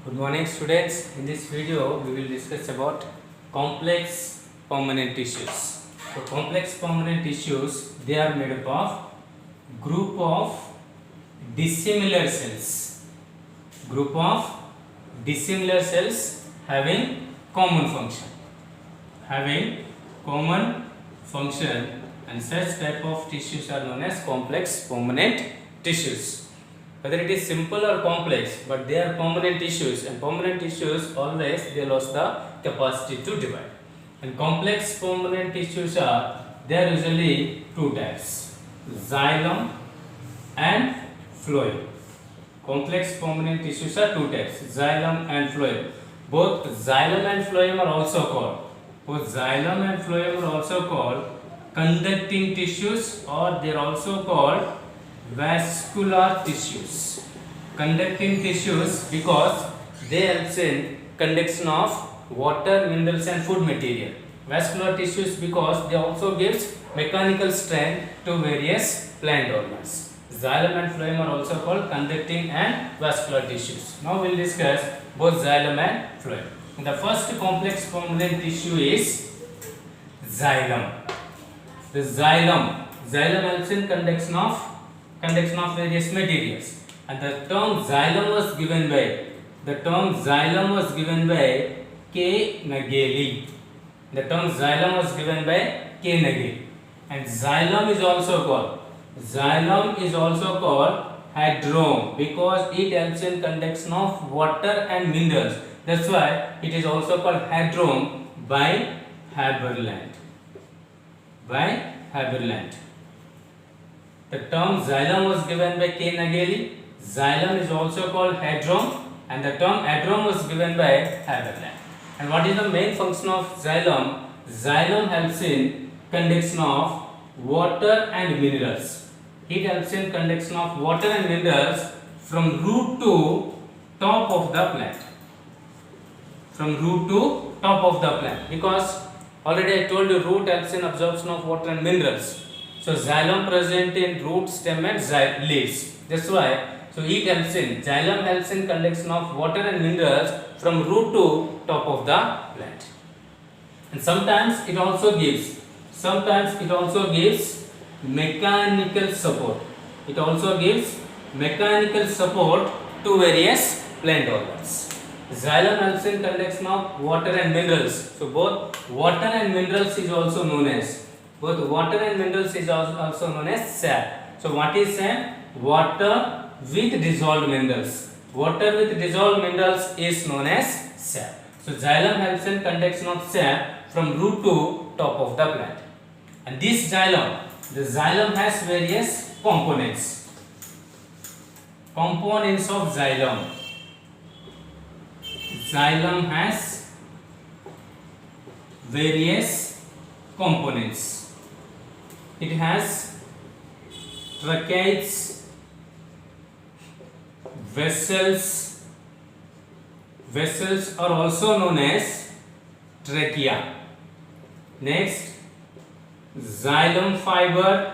Good morning students. In this video we will discuss about complex permanent tissues. So complex permanent tissues, they are made up of group of dissimilar cells. Group of dissimilar cells having common function. Having common function, and such type of tissues are known as complex permanent tissues. Whether it is simple or complex, but they are permanent tissues, and permanent tissues always they lost the capacity to divide. And complex permanent tissues are there usually two types: xylem and phloem. Complex permanent tissues are two types: xylem and phloem. Both xylem and phloem are also called conducting tissues, or they are also called vascular tissues. Conducting tissues because they help in conduction of water, minerals and food material. Vascular tissues because they also gives mechanical strength to various plant organs. Xylem and phloem are also called conducting and vascular tissues. Now we will discuss both xylem and phloem. The first complex permanent tissue is xylem. The xylem helps in conduction of various materials, and the term xylem was given by K. Nageli. The term xylem was given by K. Nageli, and xylem is also called hadrome because it helps in conduction of water and minerals. That's why it is also called hadrome by Haberland. The term xylem was given by K. Nageli. Xylem is also called hadrome, and the term hadrome was given by Haberland. And what is the main function of xylem? Xylem helps in conduction of water and minerals. It helps in conduction of water and minerals from root to top of the plant. Because already I told you root helps in absorption of water and minerals. So xylem present in root, stem and leaves. That's why xylem helps in conduction of water and minerals from root to top of the plant. And sometimes it also gives mechanical support. To various plant organs. Xylem helps in conduction of water and minerals. So both water and minerals is also known as sap. So what is sap? Water with dissolved minerals. Water with dissolved minerals is known as sap. So xylem helps in conduction of sap from root to top of the plant. And the xylem has various components. Components of xylem. Xylem has various components. It has tracheids, vessels. Vessels are also known as trachea. Next, xylem fiber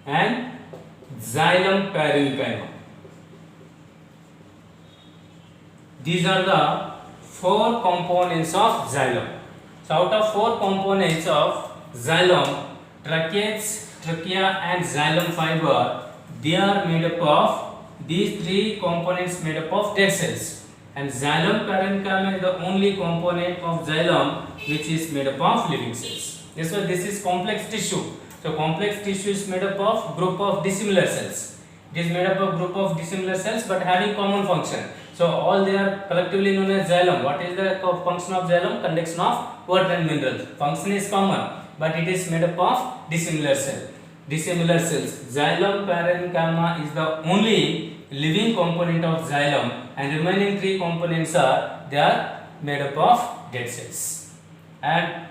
and xylem parenchyma. These are the four components of xylem. So out of four components of xylem, tracheids, trachea and xylem fiber, they are made up of these three components made up of dead cells. And xylem parenchyma is the only component of xylem which is made up of living cells. That's why this is complex tissue. So complex tissue is made up of group of dissimilar cells. It is made up of group of dissimilar cells but having common function. So all they are collectively known as xylem. What is the function of xylem? Conduction of water and minerals. Function is common, but it is made up of dissimilar cells. Xylem parenchyma is the only living component of xylem, and remaining three components are made up of dead cells. And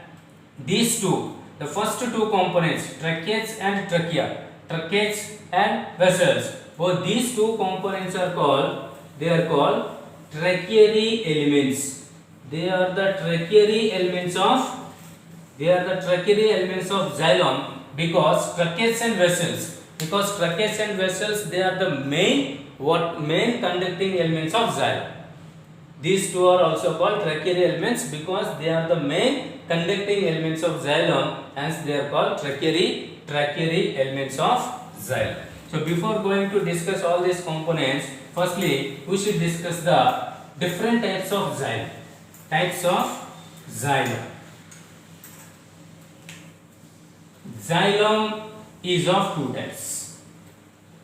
these two, the first two components, tracheids and trachea, tracheids and vessels, both these two components are called tracheiry elements. They are the tracheiry elements of xylem because tracheids and vessels, they are the main conducting elements of xylem. These two are also called tertiary elements because they are the main conducting elements of xylem, hence they are called tertiary elements of xylem. So before going to discuss all these components, firstly we should discuss the different types of xylem. Types of xylem. Xylem is of two types.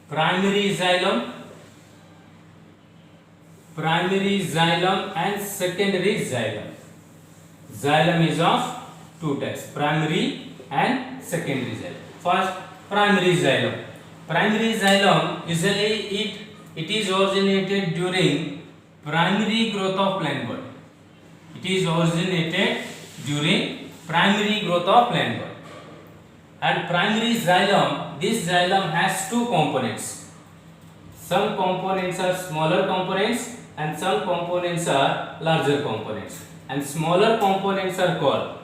Primary xylem and secondary xylem. Xylem is of two types, primary and secondary xylem. First, primary xylem. Primary xylem usually it is originated during primary growth of plant body. It is originated during primary growth of plant body. And primary xylem, this xylem has two components. Some components are smaller components and some components are larger components. And smaller components are called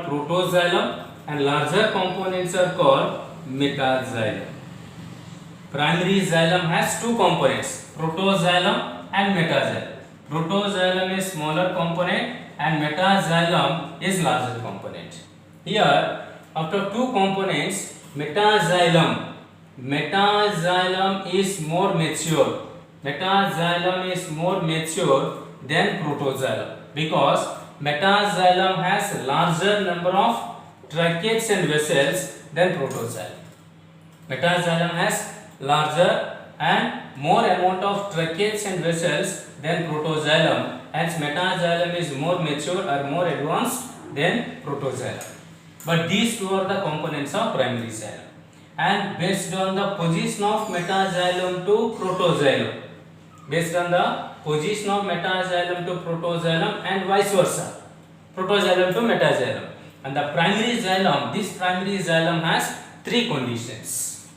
protoxylem and larger components are called metaxylem. Primary xylem has two components, protoxylem and metaxylem. Protoxylem is smaller component and metaxylem is larger component. Here, after two components, metaxylem is more mature. Metaxylem is more mature than protoxylem because metaxylem has larger number of tracheids and vessels than protoxylem. Metaxylem has larger and more amount of tracheids and vessels than protoxylem, hence metaxylem is more mature or more advanced than protoxylem. But these two are the components of primary xylem. And based on the position of metaxylem to protoxylem, and vice versa, protoxylem to metaxylem. And the primary xylem, this primary xylem has three conditions.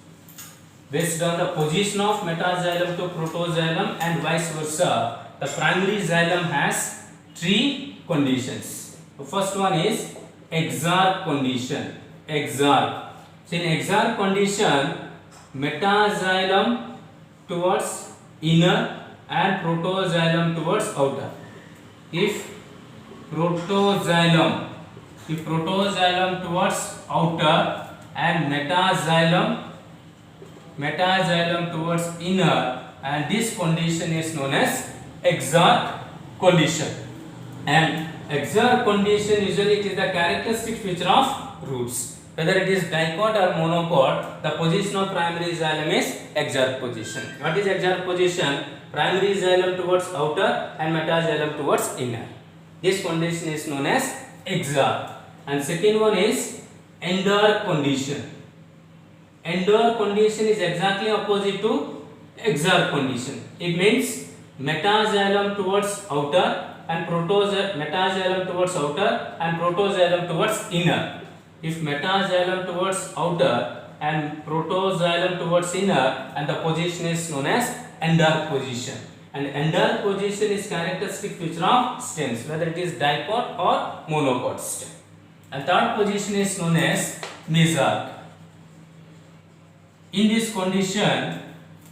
Based on the position of metaxylem to protoxylem and vice versa, the primary xylem has three conditions. The first one is exarch condition. So in exarch condition, metaxylem towards inner and protoxylem towards outer. If protoxylem towards outer and metaxylem towards inner, and this condition is known as exarch condition. And exarch condition usually it is the characteristic feature of roots. Whether it is dicot or monocot, the position of primary xylem is exarch position. What is exarch position? Primary xylem towards outer and metaxylem towards inner. This condition is known as exarch. And second one is endarch condition. Endarch condition is exactly opposite to exarch condition. It means metaxylem towards outer and metaxylem towards outer and protoxylem towards inner. If metaxylem towards outer and protoxylem towards inner, and the position is known as endarch position. And endarch position is characteristic feature of stems, whether it is dicot or monocot stem. And third position is known as mesarch. In this condition,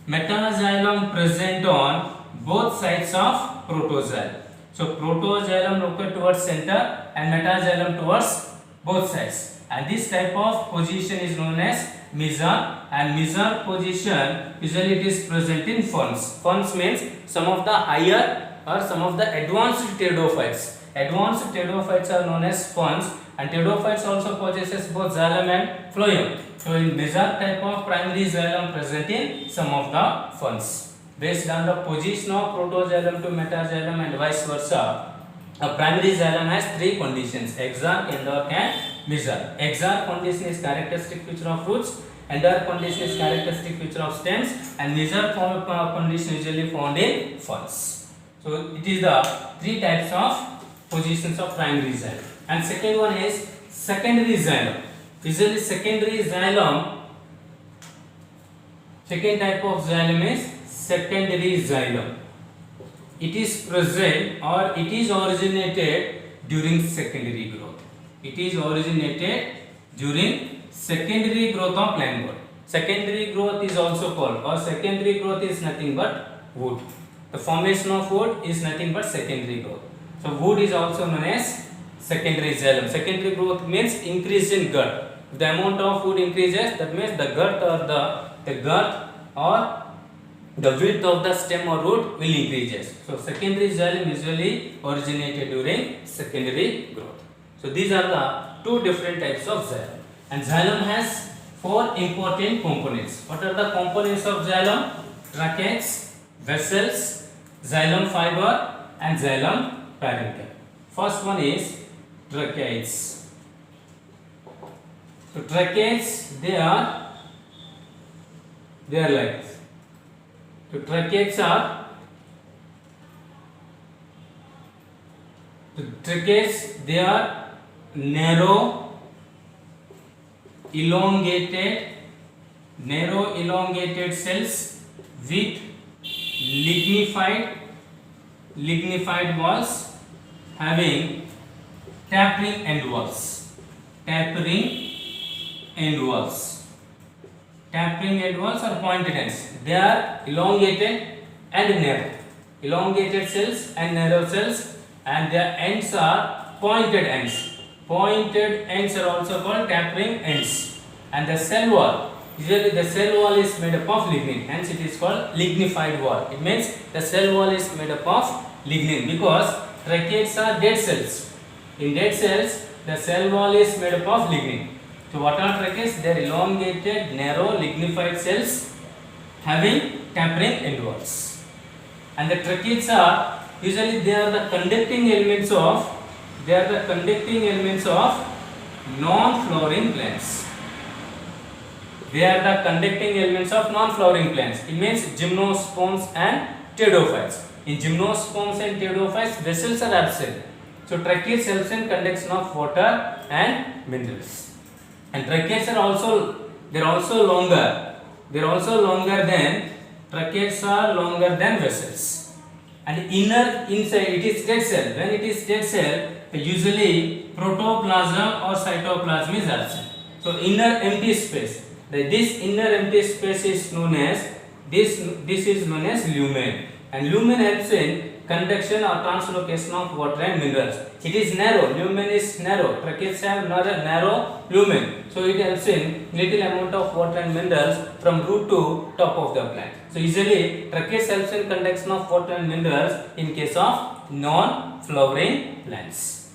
metaxylem present on both sides of protoxylem. So protoxylem located towards center and metaxylem towards both sides. And this type of position is known as mesarch, and mesarch position usually it is present in ferns. Ferns means some of the higher or some of the advanced pteridophytes. Advanced pteridophytes are known as ferns, and pteridophytes also possesses both xylem and phloem. So in mesarch type of primary xylem present in some of the ferns. Based on the position of protoxylem to metaxylem and vice versa, a primary xylem has three conditions: exarch, endarch and mesarch. Exarch condition is characteristic feature of roots, endarch condition is characteristic feature of stems, and mesarch condition usually found in ferns. So it is the three types of positions of primary xylem. And second one is secondary xylem. Usually secondary xylem, second type of xylem is secondary xylem. It is present or it is originated during secondary growth. It is originated during secondary growth of plant body. Secondary growth is also called, or secondary growth is nothing but wood. The formation of wood is nothing but secondary growth. So wood is also known as secondary xylem. Secondary growth means increase in girth. If the amount of wood increases, that means the girth or the width of the stem or root will increases. So secondary xylem usually originated during secondary growth. So these are the two different types of xylem. And xylem has four important components. What are the components of xylem? Tracheids, vessels, xylem fiber and xylem parenchyma. First one is tracheids. So tracheids, they are like this. So tracheids they are narrow elongated cells with lignified walls having tapering end walls or pointed ends. They are elongated and narrow. Elongated cells and narrow cells, and their ends are pointed ends. Pointed ends are also called tapering ends. And the cell wall, usually the cell wall is made up of lignin, hence it is called lignified wall. It means the cell wall is made up of lignin because tracheids are dead cells. In dead cells, the cell wall is made up of lignin. So what are tracheids? They are elongated, narrow, lignified cells having tapering end walls. And the tracheids are usually they are the conducting elements of non-flowering plants. They are the conducting elements of non-flowering plants. It means gymnosperms and pteridophytes. In gymnosperms and pteridophytes, vessels are absent. So tracheids helps in conduction of water and minerals. And tracheids are also longer. They are also longer than vessels. And inside it is dead cell. When it is dead cell, usually protoplasm or cytoplasm is absent. So inner empty space. This inner empty space is known as lumen. And lumen helps in conduction or translocation of water and minerals. It is narrow. Lumen is narrow. Tracheids have narrow lumen. So it helps in little amount of water and minerals from root to top of the plant. So usually tracheids helps in conduction of water and minerals in case of non-flowering plants.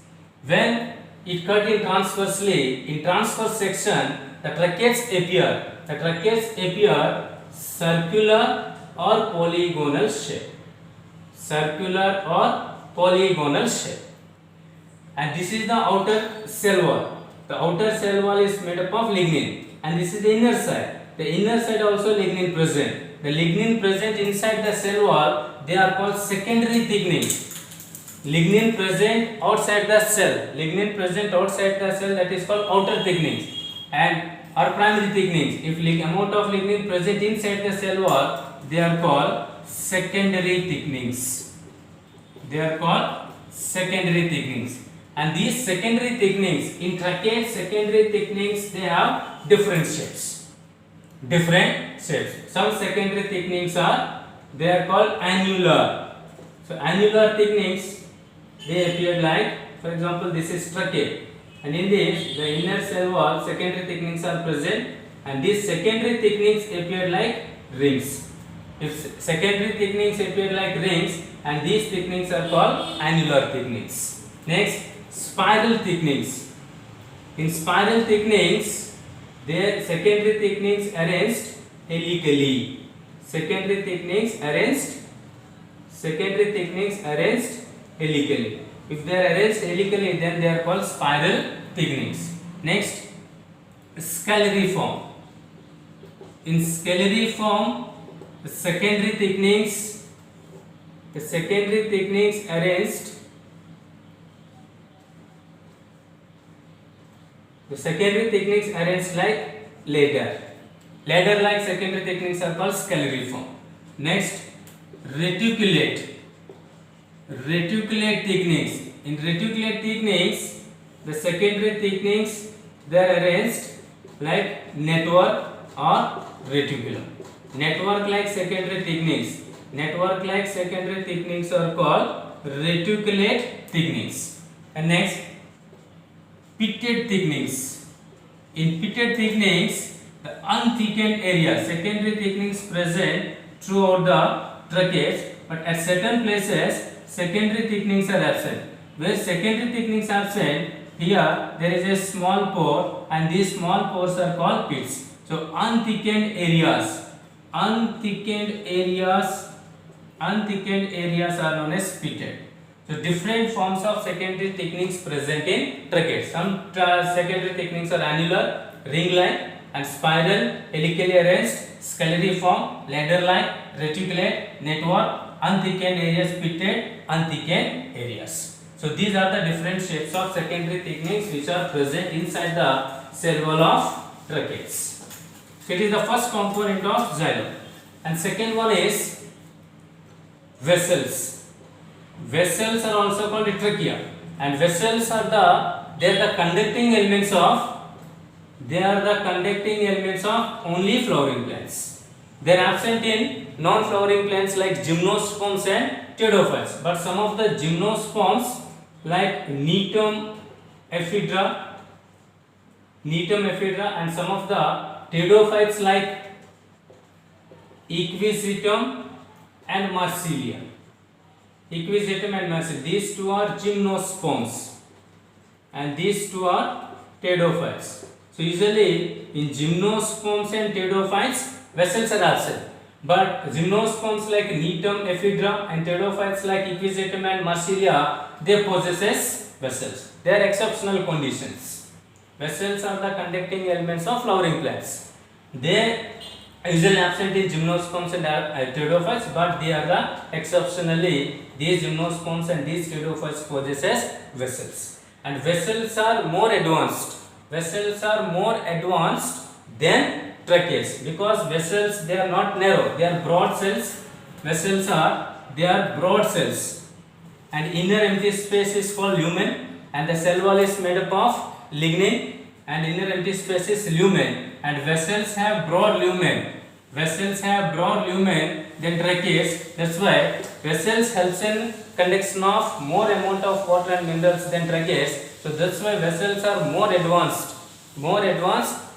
When it cut in transversely, in transverse section, the tracheids appear circular or polygonal shape. And this is the outer cell wall. The outer cell wall is made up of lignin, and this is the inner side. The inner side also lignin present. The lignin present inside the cell wall, they are called secondary thickening. Lignin present outside the cell. That is called outer thickenings. And or primary thickenings. If amount of lignin present inside the cell wall, they are called secondary thickenings. And these secondary thickenings, in tracheids, they have different shapes. Some secondary thickenings they are called annular. So annular thickenings, they appear like, for example, this is trachea. And in this, the inner cell wall, secondary thickenings are present, and these secondary thickenings appear like rings. If secondary thickenings appear like rings, and these thickenings are called annular thickenings. Next, spiral thickenings. In spiral thickenings, their secondary thickenings arranged helically. Secondary thickenings arranged helically. If they are arranged helically, then they are called spiral thickenings. Next, scalariform. In scalariform, the secondary thickenings arranged. The secondary thickenings arranged like ladder. Ladder-like secondary thickenings are called scalariform. Next, reticulate thickenings. In reticulate thickenings, the secondary thickenings they are arranged like network or reticulum. Network-like secondary thickenings Network-like secondary thickenings are called reticulate thickenings. And next, pitted thickenings. In pitted thickenings, the unthickened area, secondary thickenings present throughout the trachea, but at certain places, secondary thickenings are absent. Where secondary thickenings are absent, here there is a small pore, and these small pores are called pits. So unthickened areas are known as pitted. So different forms of secondary thickenings present in trachea. Some secondary thickenings are annular, ring-like, and spiral, helically arranged, scalariform, ladder-like, reticulate, network, unthickened areas, pitted, unthickened areas. So these are the different shapes of secondary thickenings which are present inside the cell wall of tracheae. So it is the first component of xylem. And second one is vessels. Vessels are also called trachea, and vessels are the conducting elements of only flowering plants. They are absent in non-flowering plants like gymnosperms and pteridophytes, but some of the gymnosperms like Netum ephedra, and some of the pteridophytes like Equisetum and Marsilia. These two are gymnosperms and these two are pteridophytes. So usually in gymnosperms and pteridophytes, vessels are absent, but gymnosperms like Netum ephedra and pteridophytes like Equisetum and Marsilia, they possess vessels. They are exceptional conditions. Vessels are the conducting elements of flowering plants. They usually absent in gymnosperms and pteridophytes, but they are the exceptionally, these gymnosperms and these pteridophytes possesses vessels. And vessels are more advanced. Vessels are more advanced than tracheae, because vessels, they are not narrow, they are broad cells. Vessels are, they are broad cells, and inner empty space is called lumen, and the cell wall is made up of lignin, and inner empty space is lumen, and vessels have broad lumen. Vessels have broad lumen than tracheae. That's why vessels helps in conduction of more amount of water and minerals than tracheae. So that's why vessels are more advanced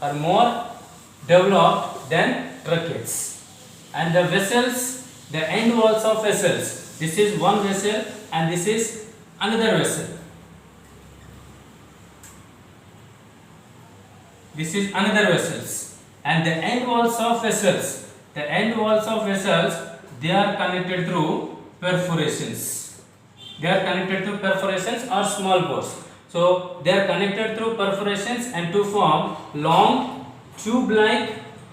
or more developed than tracheae. And the vessels, the end walls of vessels, this is one vessel and this is another vessel. This is another vessels. And the end walls of vessels, they are connected through perforations. Or small pores. So they are connected through perforations and to form long tube-like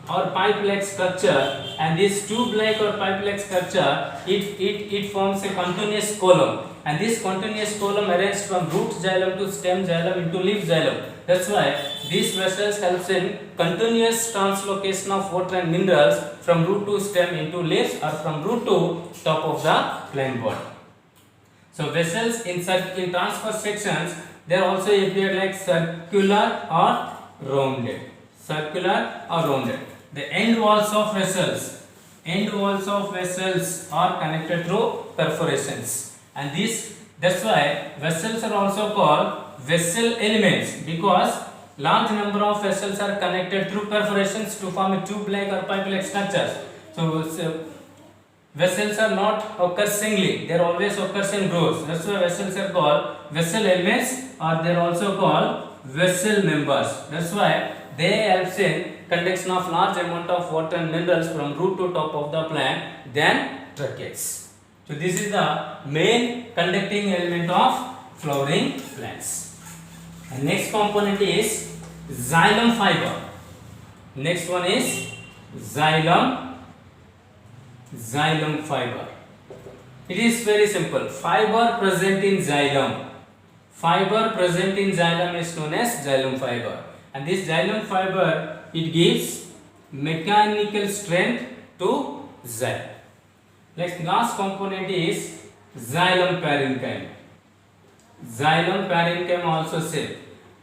or pipe-like structure. And this tube-like or pipe-like structure, it forms a continuous column. And this continuous column arranged from root xylem to stem xylem into leaf xylem. That's why these vessels helps in continuous translocation of water and minerals from root to stem into leaves or from root to top of the plant body. So vessels in transverse sections, they are also appear like circular or rounded. The end walls of vessels are connected through perforations, and that's why vessels are also called vessel elements, because large number of vessels are connected through perforations to form a tube-like or pipe-like structures. So vessels are not occur singly; they always occurs in groups. That's why vessels are called vessel elements, or they are also called vessel members. That's why they help in conduction of large amount of water and minerals from root to top of the plant than tracheae. So this is the main conducting element of flowering plants. And next component is xylem fiber. Next one is xylem fiber. It is very simple. Fiber present in xylem. Is known as xylem fiber. And this xylem fiber, it gives mechanical strength to xylem. Last component is xylem parenchyma. Xylem parenchyma also same.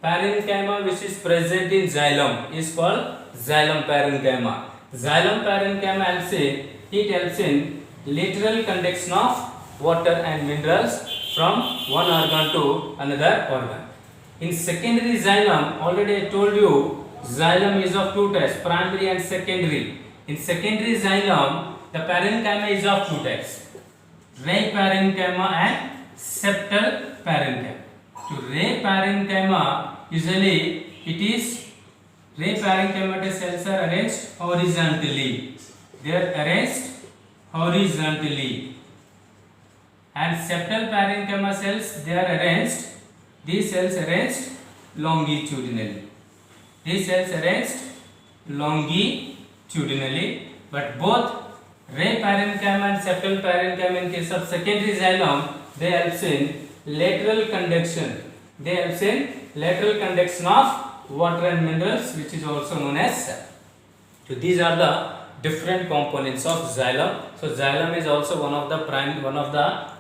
Parenchyma which is present in xylem is called xylem parenchyma. Xylem parenchyma helps in lateral conduction of water and minerals from one organ to another organ. In secondary xylem, already I told you, xylem is of two types, primary and secondary. In secondary xylem, the parenchyma is of two types, ray parenchyma and septal parenchyma. To ray parenchyma, usually it is ray parenchyma cells are arranged horizontally. They are arranged horizontally. And septal parenchyma cells, they are arranged, these cells arranged longitudinally. These cells arranged longitudinally, but both ray parenchyma and septal parenchyma in case of secondary xylem, they help in lateral conduction. They help in lateral conduction of water and minerals, which is also known as cell. So these are the different components of xylem. So xylem is also one of the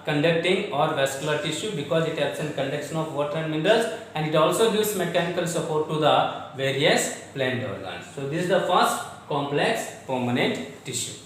conducting or vascular tissue because it helps in conduction of water and minerals, and it also gives mechanical support to the various plant organs. So this is the first complex permanent tissue.